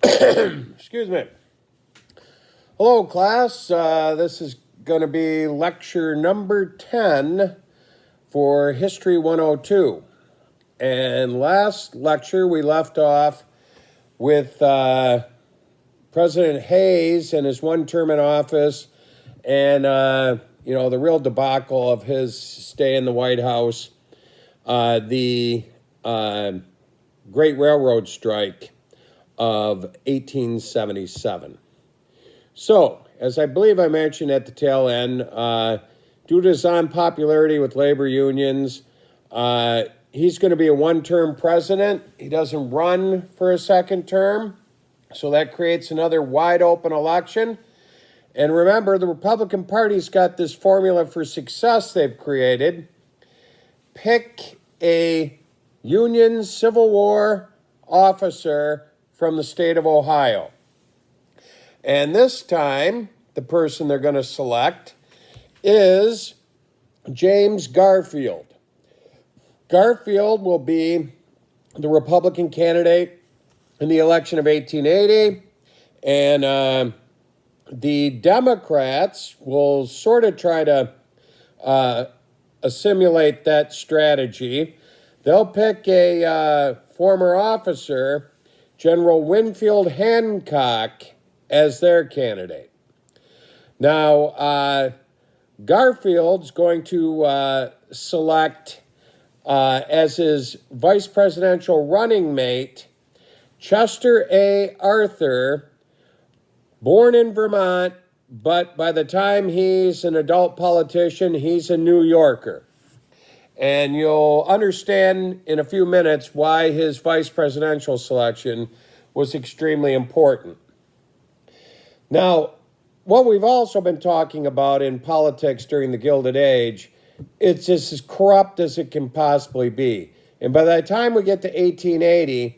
Excuse me. Hello, class. This is going to be lecture number 10 for History 102. And last lecture, we left off with President Hayes and his one term in office and, the real debacle of his stay in the White House, the Great Railroad Strike of 1877. So, as I believe I mentioned at the tail end, due to his unpopularity with labor unions, he's going to be a one-term president. He doesn't run for a second term, so that creates another wide-open election. And remember, the Republican Party's got this formula for success they've created. Pick a Union Civil War officer from the state of Ohio. And this time, the person they're going to select is James Garfield. Garfield will be the Republican candidate in the election of 1880, and the Democrats will sort of try to assimilate that strategy. They'll pick a former officer, General Winfield Hancock, as their candidate. Now, Garfield's going to select as his vice presidential running mate Chester A. Aarthur, born in Vermont, but by the time he's an adult politician, he's a New Yorker. And you'll understand in a few minutes why his vice presidential selection was extremely important. Now, what we've also been talking about in politics during the Gilded Age, it's just as corrupt as it can possibly be. And by the time we get to 1880,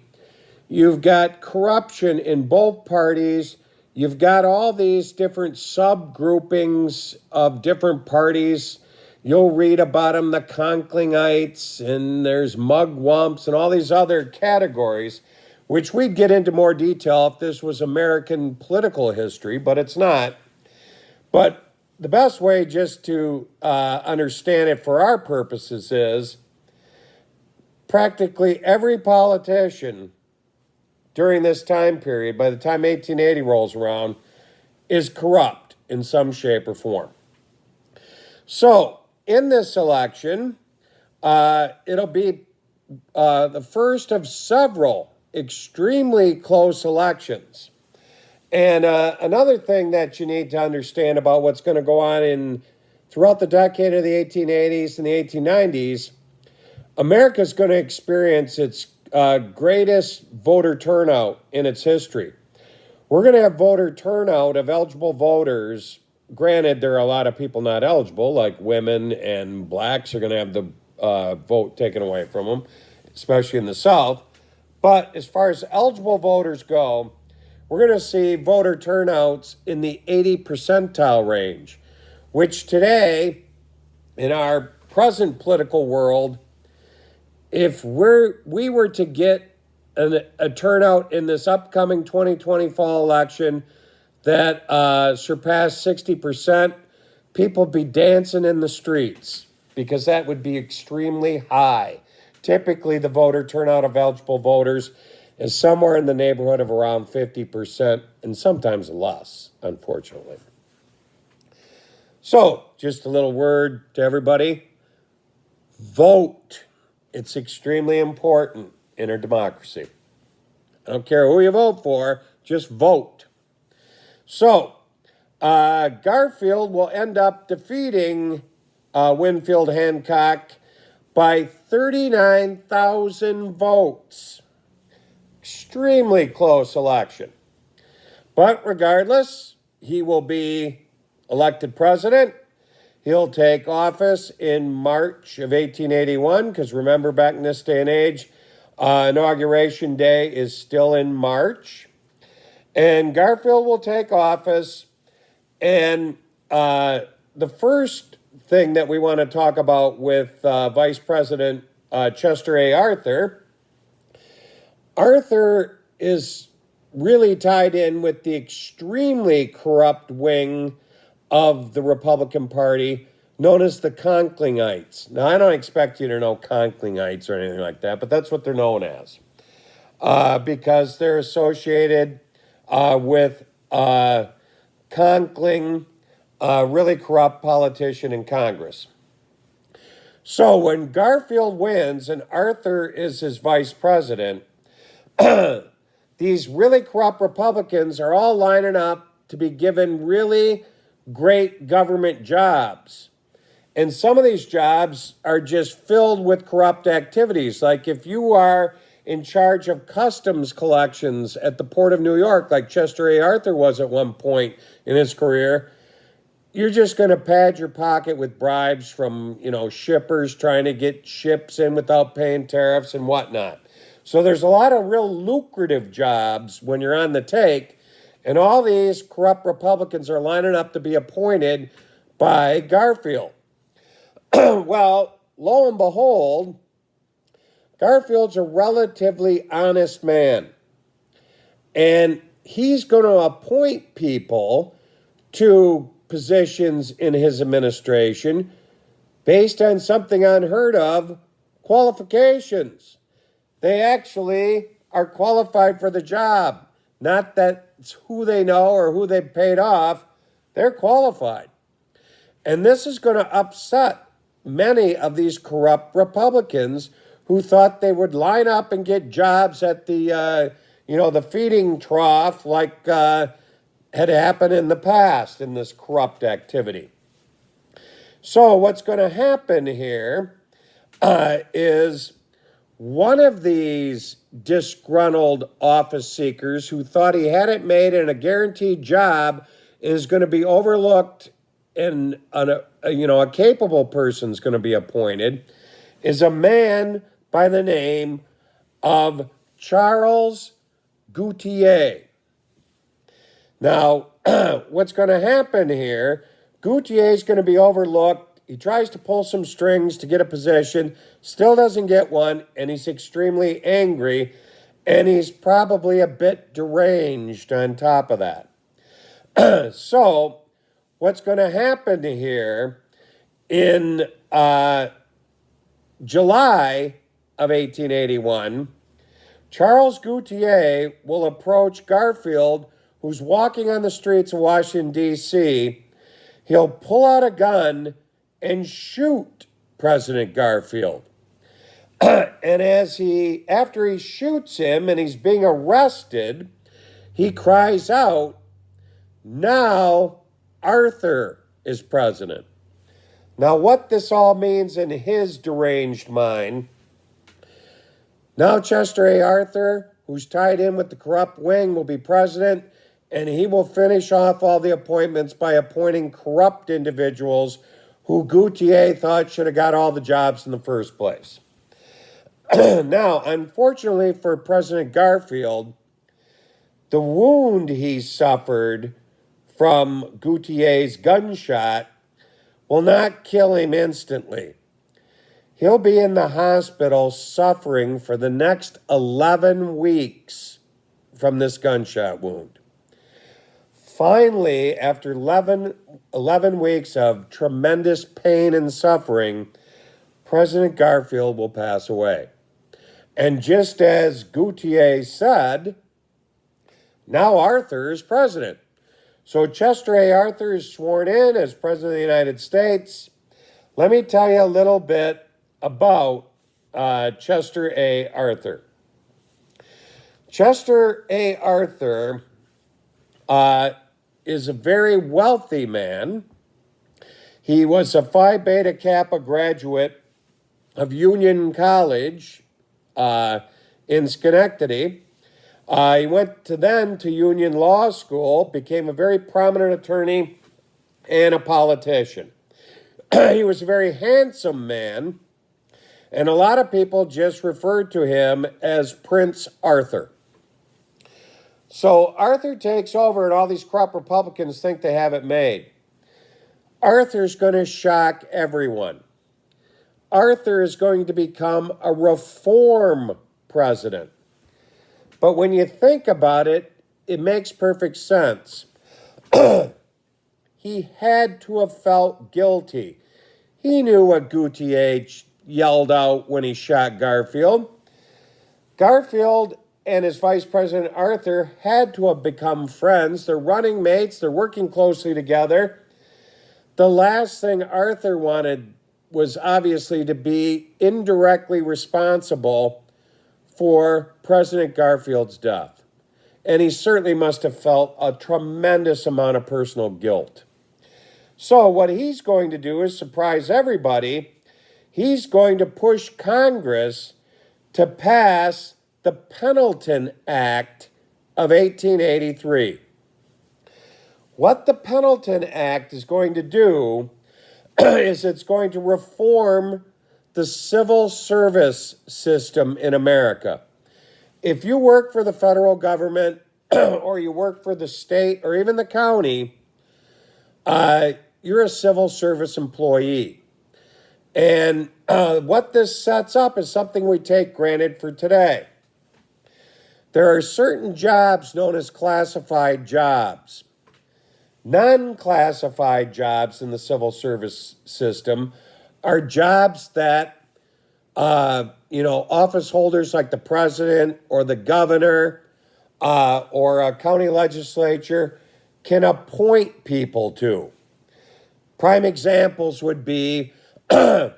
you've got corruption in both parties. You've got all these different subgroupings of different parties. You'll read about them, the Conklingites, and there's mugwumps, and all these other categories, which we'd get into more detail if this was American political history, but it's not. But the best way just to understand it for our purposes is practically every politician during this time period, by the time 1880 rolls around, is corrupt in some shape or form. So, in this election, it'll be the first of several extremely close elections. And another thing that you need to understand about what's going to go on throughout the decade of the 1880s and the 1890s, America's going to experience its greatest voter turnout in its history. We're going to have voter turnout of eligible voters. Granted, there are a lot of people not eligible, like women and blacks are going to have the vote taken away from them, especially in the South. But as far as eligible voters go, we're going to see voter turnouts in the 80 percentile range, which today, in our present political world, if we were to get a turnout in this upcoming 2020 fall election that surpassed 60%, people would be dancing in the streets because that would be extremely high. Typically, the voter turnout of eligible voters is somewhere in the neighborhood of around 50% and sometimes less, unfortunately. So, just a little word to everybody. Vote. It's extremely important in our democracy. I don't care who you vote for, just vote. So, Garfield will end up defeating Winfield Hancock by 39,000 votes. Extremely close election. But regardless, he will be elected president. He'll take office in March of 1881, because remember, back in this day and age, Inauguration Day is still in March. And Garfield will take office, and the first thing that we want to talk about with Vice President Chester A. Aarthur, Aarthur is really tied in with the extremely corrupt wing of the Republican Party known as the Conklingites. Now, I don't expect you to know Conklingites or anything like that, but that's what they're known as because they're associated with Conkling, a really corrupt politician in Congress. So when Garfield wins and Aarthur is his vice president, these really corrupt Republicans are all lining up to be given really great government jobs. And some of these jobs are just filled with corrupt activities. Like if you are in charge of customs collections at the Port of New York, like Chester A. Aarthur was at one point in his career, you're just going to pad your pocket with bribes from, shippers trying to get ships in without paying tariffs and whatnot. So there's a lot of real lucrative jobs when you're on the take, and all these corrupt Republicans are lining up to be appointed by Garfield. Well, lo and behold, Garfield's a relatively honest man, and he's going to appoint people to positions in his administration based on something unheard of, qualifications. They actually are qualified for the job. Not that it's who they know or who they've paid off. They're qualified. And this is going to upset many of these corrupt Republicans who thought they would line up and get jobs at the feeding trough like had happened in the past in this corrupt activity. So what's going to happen here is one of these disgruntled office seekers who thought he had it made and a guaranteed job is going to be overlooked and a capable person's going to be appointed is a man by the name of Charles Gautier. Now, what's going to happen here, Gautier is going to be overlooked. He tries to pull some strings to get a position, still doesn't get one, and he's extremely angry, and he's probably a bit deranged on top of that. So, what's going to happen here in July of 1881, Charles Gautier will approach Garfield, who's walking on the streets of Washington, D.C. He'll pull out a gun and shoot President Garfield. And after he shoots him and he's being arrested, he cries out, "Now Aarthur is president." Now, what this all means in his deranged mind, now Chester A. Aarthur, who's tied in with the corrupt wing, will be president, and he will finish off all the appointments by appointing corrupt individuals who Gautier thought should have got all the jobs in the first place. Now, unfortunately for President Garfield, the wound he suffered from Gautier's gunshot will not kill him instantly. He'll be in the hospital suffering for the next 11 weeks from this gunshot wound. Finally, after 11 weeks of tremendous pain and suffering, President Garfield will pass away. And just as Gautier said, now Aarthur is president. So Chester A. Aarthur is sworn in as President of the United States. Let me tell you a little bit about Chester A. Aarthur. Chester A. Aarthur is a very wealthy man. He was a Phi Beta Kappa graduate of Union College in Schenectady. He went to Union Law School, became a very prominent attorney and a politician. He was a very handsome man, and a lot of people just referred to him as Prince Aarthur. So Aarthur takes over, and all these corrupt Republicans think they have it made. Aarthur's going to shock everyone. Aarthur is going to become a reform president. But when you think about it, it makes perfect sense. He had to have felt guilty. He knew what Gautier yelled out when he shot Garfield. Garfield and his vice president Aarthur had to have become friends. They're running mates, they're working closely together. The last thing Aarthur wanted was obviously to be indirectly responsible for President Garfield's death. And he certainly must have felt a tremendous amount of personal guilt. So what he's going to do is surprise everybody. He's going to push Congress to pass the Pendleton Act of 1883. What the Pendleton Act is going to do is it's going to reform the civil service system in America. If you work for the federal government or you work for the state or even the county, you're a civil service employee. And what this sets up is something we take granted for today. There are certain jobs known as classified jobs. Non-classified jobs in the civil service system are jobs that, office holders like the president or the governor or a county legislature can appoint people to. Prime examples would be the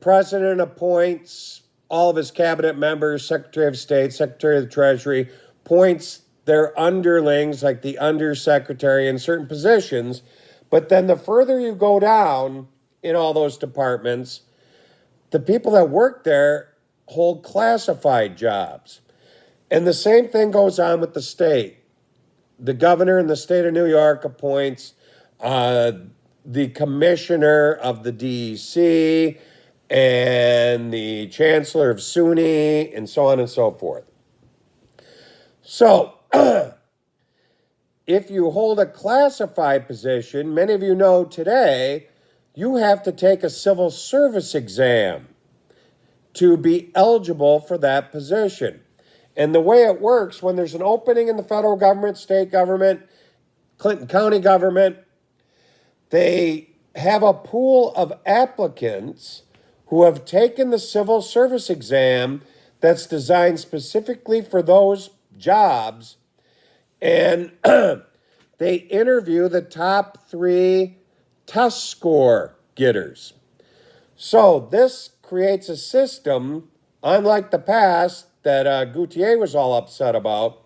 president appoints all of his cabinet members, Secretary of State, Secretary of the Treasury, appoints their underlings like the undersecretary in certain positions. But then the further you go down in all those departments, the people that work there hold classified jobs. And the same thing goes on with the state. The governor in the state of New York appoints the commissioner of the DEC and the chancellor of SUNY and so on and so forth. So, if you hold a classified position, many of you know today, you have to take a civil service exam to be eligible for that position. And the way it works, when there's an opening in the federal government, state government, Clinton County government, they have a pool of applicants who have taken the civil service exam that's designed specifically for those jobs, and they interview the top 3 test score getters. So this creates a system, unlike the past, that Gautier was all upset about,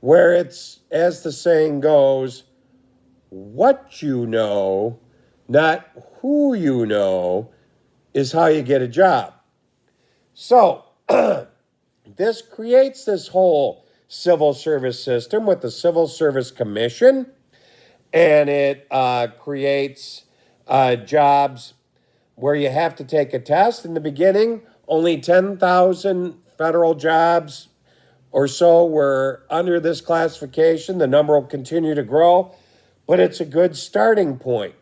where it's, as the saying goes, what you know, not who you know, is how you get a job. So this creates this whole civil service system with the Civil Service Commission, and it creates jobs where you have to take a test. In the beginning, only 10,000 federal jobs or so were under this classification. The number will continue to grow, but it's a good starting point.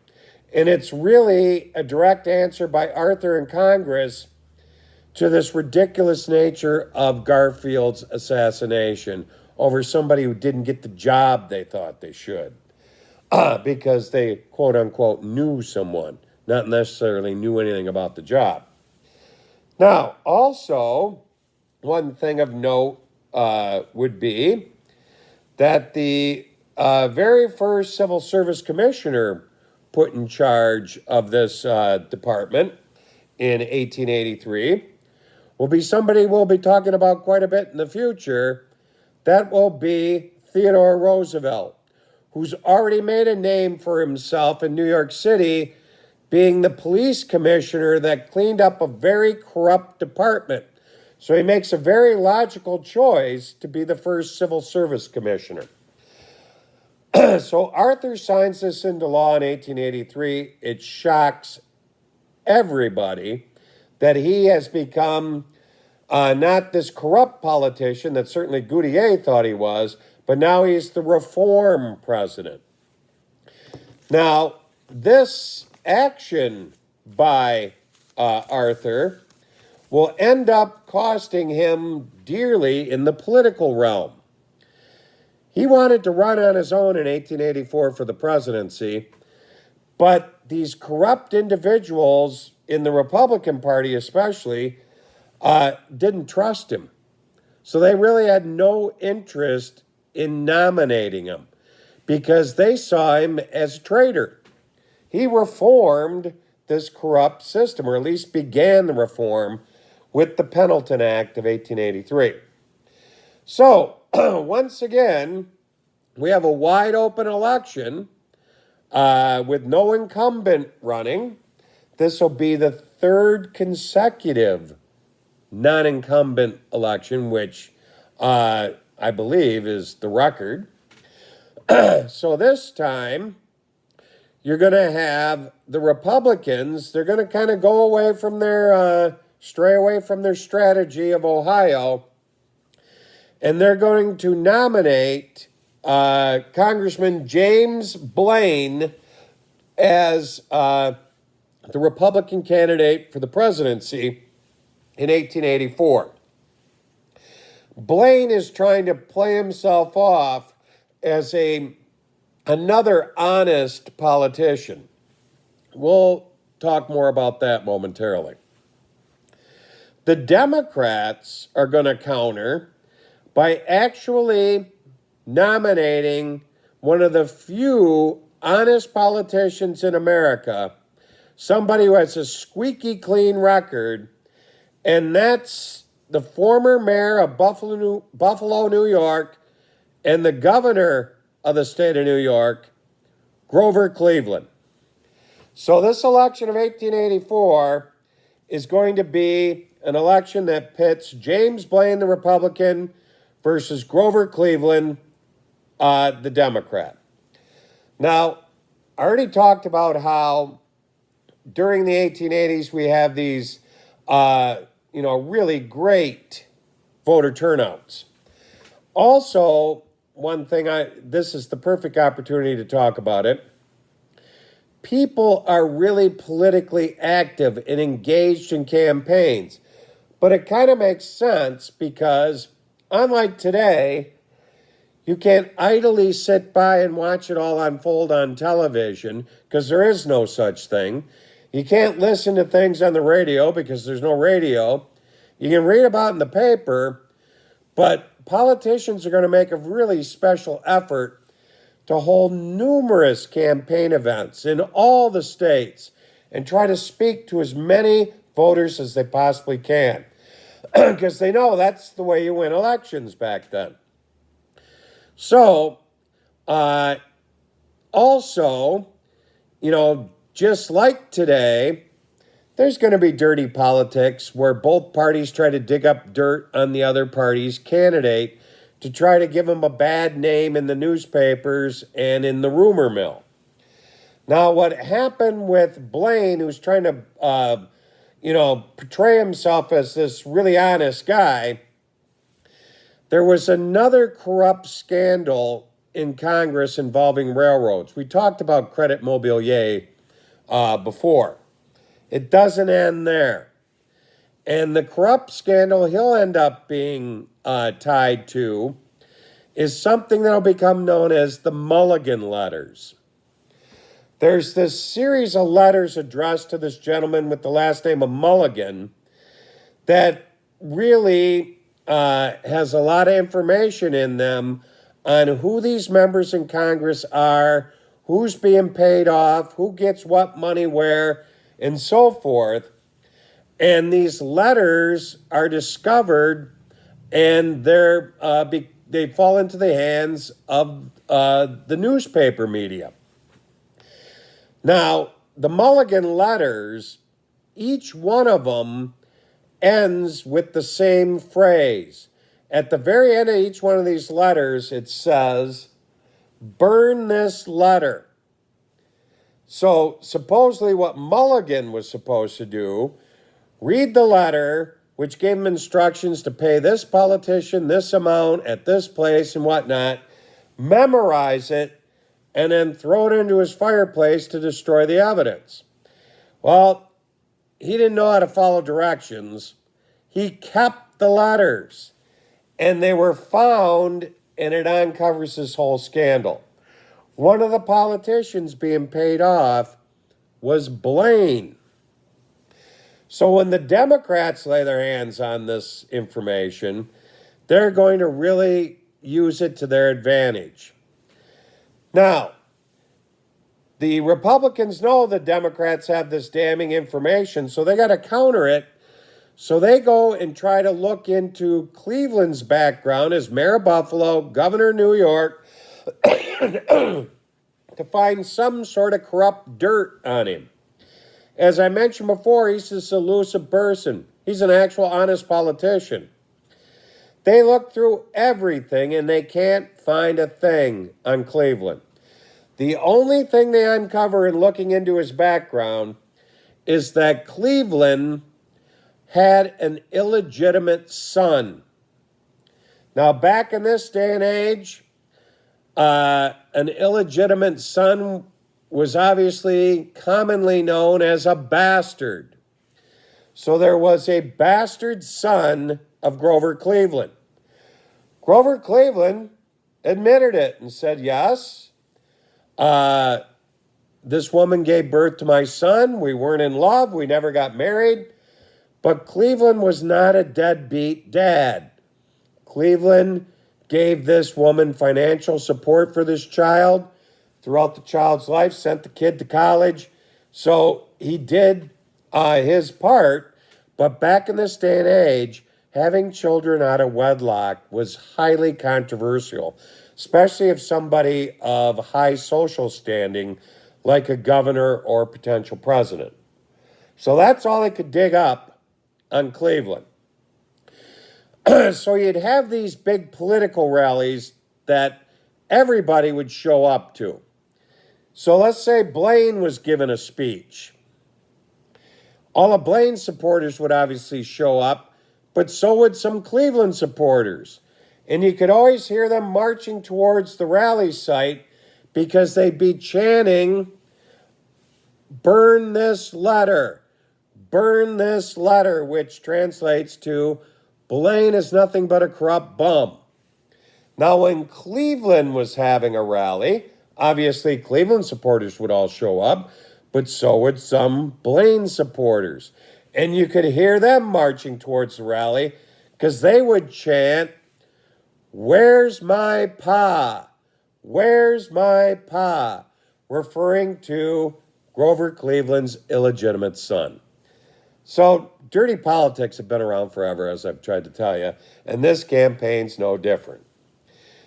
And it's really a direct answer by Aarthur and Congress to this ridiculous nature of Garfield's assassination over somebody who didn't get the job they thought they should because they, quote unquote, knew someone, not necessarily knew anything about the job. Now, also, one thing of note would be that the very first Civil Service Commissioner put in charge of this department in 1883 will be somebody we'll be talking about quite a bit in the future. That will be Theodore Roosevelt, who's already made a name for himself in New York City, being the police commissioner that cleaned up a very corrupt department. So he makes a very logical choice to be the first civil service commissioner. So Aarthur signs this into law in 1883. It shocks everybody that he has become not this corrupt politician that certainly Gautier thought he was, but now he's the reform president. Now, this action by Aarthur will end up costing him dearly in the political realm. He wanted to run on his own in 1884 for the presidency, but these corrupt individuals in the Republican Party especially didn't trust him. So they really had no interest in nominating him because they saw him as a traitor. He reformed this corrupt system, or at least began the reform with the Pendleton Act of 1883. So, once again, we have a wide open election with no incumbent running. This will be the third consecutive non-incumbent election, which I believe is the record. So this time, you're going to have the Republicans, they're going to kind of go away from their, stray away from their strategy of Ohio, and they're going to nominate Congressman James Blaine as the Republican candidate for the presidency in 1884. Blaine is trying to play himself off as another honest politician. We'll talk more about that momentarily. The Democrats are going to counter by actually nominating one of the few honest politicians in America, somebody who has a squeaky clean record, and that's the former mayor of Buffalo, New York, and the governor of the state of New York, Grover Cleveland. So this election of 1884 is going to be an election that pits James Blaine, the Republican, versus Grover Cleveland, the Democrat. Now, I already talked about how during the 1880s we have these, really great voter turnouts. Also, one thing, this is the perfect opportunity to talk about it. People are really politically active and engaged in campaigns. But it kind of makes sense because, unlike today, you can't idly sit by and watch it all unfold on television because there is no such thing. You can't listen to things on the radio because there's no radio. You can read about it in the paper, but politicians are going to make a really special effort to hold numerous campaign events in all the states and try to speak to as many voters as they possibly can because they know that's the way you win elections back then. So, also, just like today, there's going to be dirty politics where both parties try to dig up dirt on the other party's candidate to try to give him a bad name in the newspapers and in the rumor mill. Now, what happened with Blaine, who's trying to, portray himself as this really honest guy, there was another corrupt scandal in Congress involving railroads. We talked about Credit Mobilier before. It doesn't end there. And the corrupt scandal he'll end up being tied to is something that will become known as the Mulligan Letters. There's this series of letters addressed to this gentleman with the last name of Mulligan that really has a lot of information in them on who these members in Congress are, who's being paid off, who gets what money where, and so forth. And these letters are discovered, and they fall into the hands of the newspaper media. Now, the Mulligan Letters, each one of them ends with the same phrase. At the very end of each one of these letters, it says, "Burn this letter." So supposedly what Mulligan was supposed to do, read the letter, which gave him instructions to pay this politician this amount at this place and whatnot, memorize it, and then throw it into his fireplace to destroy the evidence. Well, he didn't know how to follow directions. He kept the letters, and they were found and it uncovers this whole scandal. One of the politicians being paid off was Blaine. So when the Democrats lay their hands on this information, they're going to really use it to their advantage. Now, the Republicans know the Democrats have this damning information, so they got to counter it. So they go and try to look into Cleveland's background as mayor of Buffalo, governor of New York, to find some sort of corrupt dirt on him. As I mentioned before, he's this elusive person. He's an actual honest politician. They look through everything and they can't find a thing on Cleveland. The only thing they uncover in looking into his background is that Cleveland had an illegitimate son. Now, back in this day and age, an illegitimate son was obviously commonly known as a bastard. So there was a bastard son of Grover Cleveland. Grover Cleveland admitted it and said, yes, this woman gave birth to my son. We weren't in love. We never got married. But Cleveland was not a deadbeat dad. Cleveland gave this woman financial support for this child throughout the child's life, sent the kid to college. So he did his part. But back in this day and age, having children out of wedlock was highly controversial, especially if somebody of high social standing, like a governor or potential president. So that's all they could dig up on Cleveland. So you'd have these big political rallies that everybody would show up to. So let's say Blaine was given a speech. All of Blaine's supporters would obviously show up, but so would some Cleveland supporters. And you could always hear them marching towards the rally site because they'd be chanting, "Burn this letter, burn this letter," which translates to, Blaine is nothing but a corrupt bum. Now, when Cleveland was having a rally, obviously Cleveland supporters would all show up, but so would some Blaine supporters. And you could hear them marching towards the rally because they would chant, "Where's my pa? Where's my pa?" referring to Grover Cleveland's illegitimate son. So dirty politics have been around forever, as I've tried to tell you, and this campaign's no different.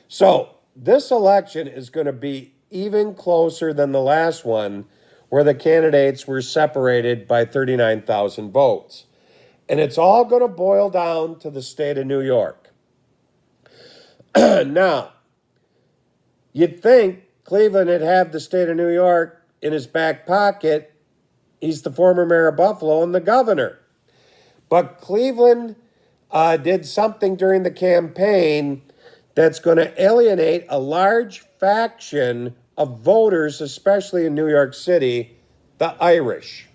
So this election is going to be even closer than the last one, where the candidates were separated by 39,000 votes. And it's all going to boil down to the state of New York. Now, you'd think Cleveland would have the state of New York in his back pocket. He's the former mayor of Buffalo and the governor. But Cleveland did something during the campaign that's going to alienate a large faction of voters, especially in New York City, the Irish.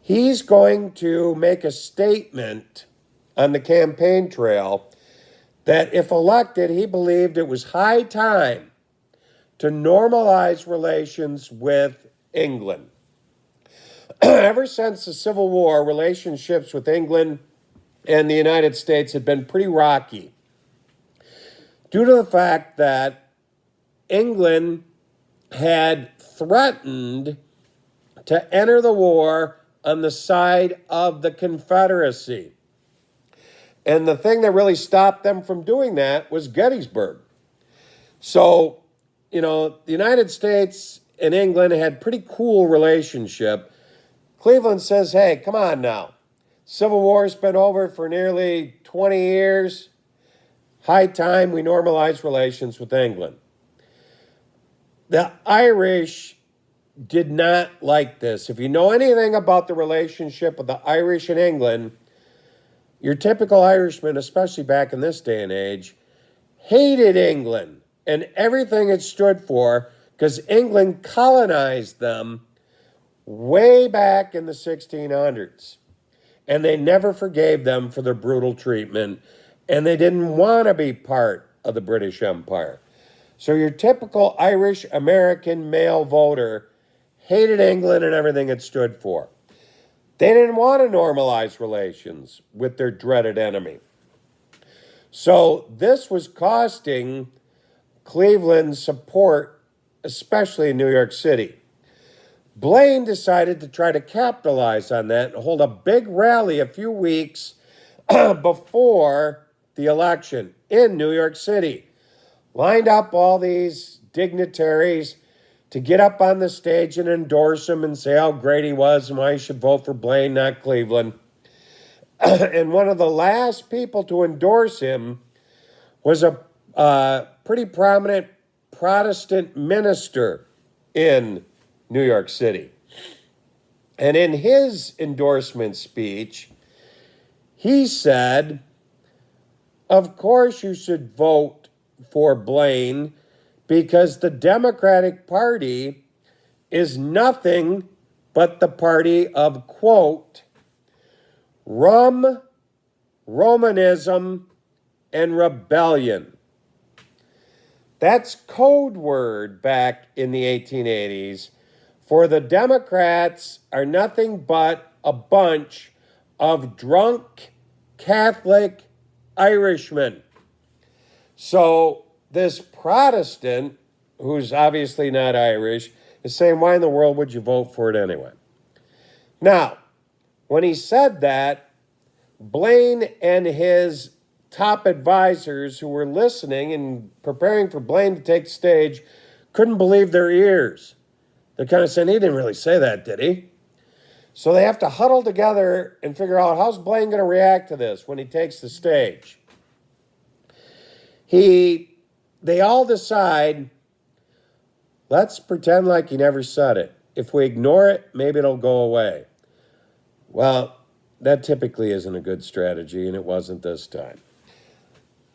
He's going to make a statement on the campaign trail that if elected, he believed it was high time to normalize relations with England. Ever since the Civil War, relationships with England and the United States had been pretty rocky due to the fact that England had threatened to enter the war on the side of the Confederacy. And the thing that really stopped them from doing that was Gettysburg. So, the United States and England had pretty cool relationship. Cleveland says, hey, come on now. Civil War's been over for nearly 20 years. High time we normalize relations with England. The Irish did not like this. If you know anything about the relationship of the Irish and England, your typical Irishman, especially back in this day and age, hated England and everything it stood for because England colonized them way back in the 1600s. And they never forgave them for their brutal treatment. And they didn't want to be part of the British Empire. So your typical Irish American male voter hated England and everything it stood for. They didn't want to normalize relations with their dreaded enemy. So this was costing Cleveland support, especially in New York City. Blaine decided to try to capitalize on that and hold a big rally a few weeks before the election in New York City. Lined up all these dignitaries to get up on the stage and endorse him and say how great he was and why you should vote for Blaine, not Cleveland. And one of the last people to endorse him was a pretty prominent Protestant minister in New York City. And in his endorsement speech, he said, of course you should vote for Blaine because the Democratic Party is nothing but the party of, quote, Romanism, and rebellion. That's code word back in the 1880s for the Democrats are nothing but a bunch of drunk Catholic Irishmen. So this Protestant, who's obviously not Irish, is saying, why in the world would you vote for it anyway? Now, when he said that, Blaine and his top advisors who were listening and preparing for Blaine to take the stage couldn't believe their ears. They're kind of saying, he didn't really say that, did he? So they have to huddle together and figure out, how's Blaine going to react to this when he takes the stage? They all decide, let's pretend like he never said it. If we ignore it, maybe it'll go away. Well, that typically isn't a good strategy, and it wasn't this time.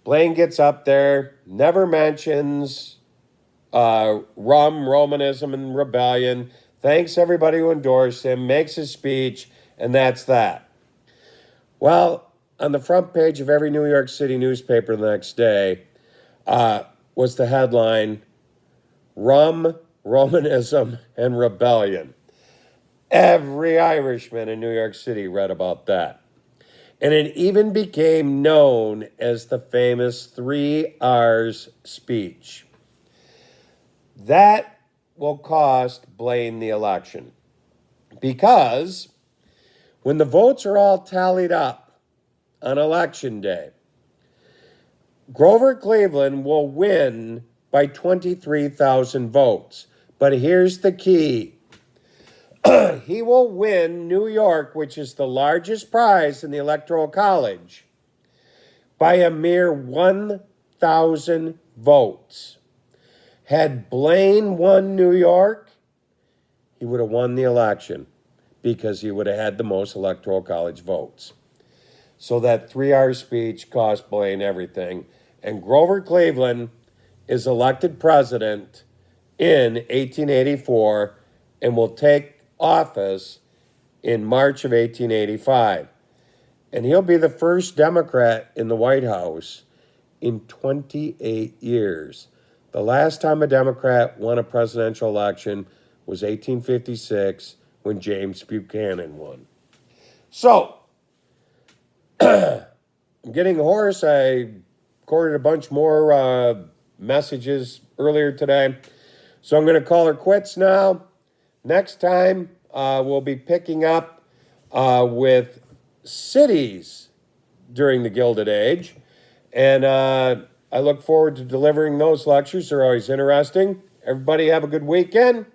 Blaine gets up there, never mentions Romanism, and rebellion, thanks everybody who endorsed him, makes his speech, and that's that. Well, on the front page of every New York City newspaper the next day was the headline, Romanism, and rebellion. Every Irishman in New York City read about that. And it even became known as the famous 3 R's speech. That will cost Blaine the election. Because when the votes are all tallied up on election day, Grover Cleveland will win by 23,000 votes. But here's the key. He will win New York, which is the largest prize in the Electoral College, by a mere 1,000 votes. Had Blaine won New York, he would have won the election because he would have had the most Electoral College votes. So that 3-hour speech cost Blaine everything. And Grover Cleveland is elected president in 1884 and will take office in March of 1885. And he'll be the first Democrat in the White House in 28 years. The last time a Democrat won a presidential election was 1856 when James Buchanan won. So, I'm getting hoarse. I recorded a bunch more messages earlier today. So I'm going to call her quits now. Next time, we'll be picking up with cities during the Gilded Age. And I look forward to delivering those lectures. They're always interesting. Everybody have a good weekend.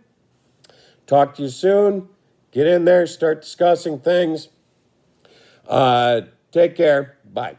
Talk to you soon. Get in there, start discussing things. Take care. Bye.